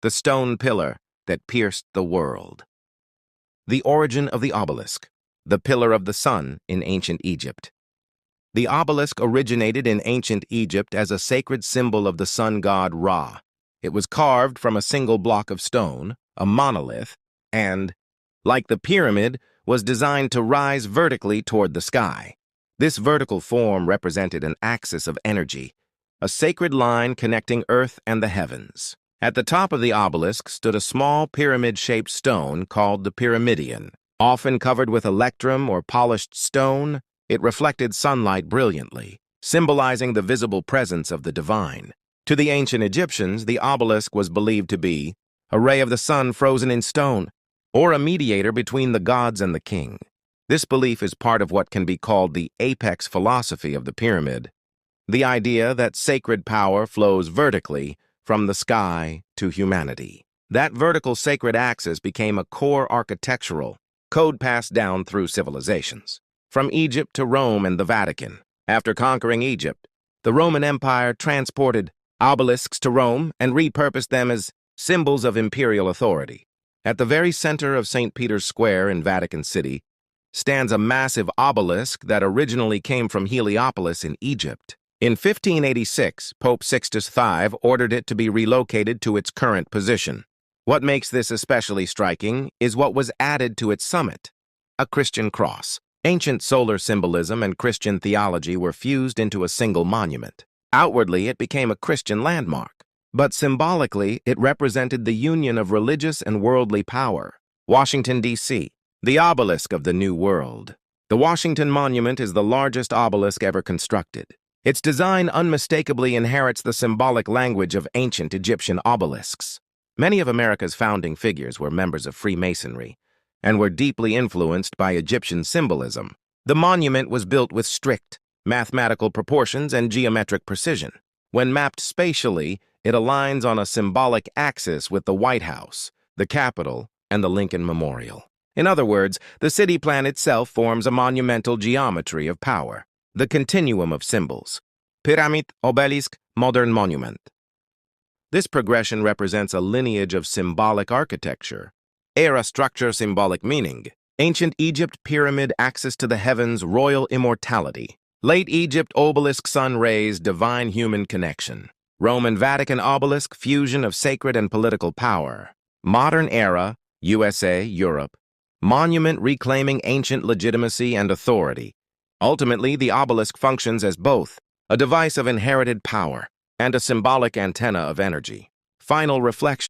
the stone pillar that pierced the world. The origin of the obelisk, the pillar of the sun in ancient Egypt. The obelisk originated in ancient Egypt as a sacred symbol of the sun god Ra. It was carved from a single block of stone, a monolith, and, like the pyramid, was designed to rise vertically toward the sky. This vertical form represented an axis of energy, a sacred line connecting earth and the heavens. At the top of the obelisk stood a small pyramid-shaped stone called the pyramidion. Often covered with electrum or polished stone, it reflected sunlight brilliantly, symbolizing the visible presence of the divine. To the ancient Egyptians, the obelisk was believed to be a ray of the sun frozen in stone, or a mediator between the gods and the king. This belief is part of what can be called the apex philosophy of the pyramid, the idea that sacred power flows vertically from the sky to humanity. That vertical sacred axis became a core architectural code passed down through civilizations. From Egypt to Rome and the Vatican. After conquering Egypt, the Roman Empire transported obelisks to Rome and repurposed them as symbols of imperial authority. At the very center of St. Peter's Square in Vatican City stands a massive obelisk that originally came from Heliopolis in Egypt. In 1586, Pope Sixtus V ordered it to be relocated to its current position. What makes this especially striking is what was added to its summit, a Christian cross. Ancient solar symbolism and Christian theology were fused into a single monument. Outwardly, it became a Christian landmark, but symbolically, it represented the union of religious and worldly power. Washington, D.C., the obelisk of the New World. The Washington Monument is the largest obelisk ever constructed. Its design unmistakably inherits the symbolic language of ancient Egyptian obelisks. Many of America's founding figures were members of Freemasonry and were deeply influenced by Egyptian symbolism. The monument was built with strict mathematical proportions and geometric precision. When mapped spatially, it aligns on a symbolic axis with the White House, the Capitol, and the Lincoln Memorial. In other words, the city plan itself forms a monumental geometry of power, the continuum of symbols. Pyramid, obelisk, modern monument. This progression represents a lineage of symbolic architecture. Era structure, symbolic meaning. Ancient Egypt pyramid, access to the heavens, royal immortality. Late Egypt obelisk, sun rays, divine human connection. Roman Vatican obelisk, fusion of sacred and political power. Modern era, USA, Europe. Monument reclaiming ancient legitimacy and authority. Ultimately, the obelisk functions as both a device of inherited power and a symbolic antenna of energy. Final reflection.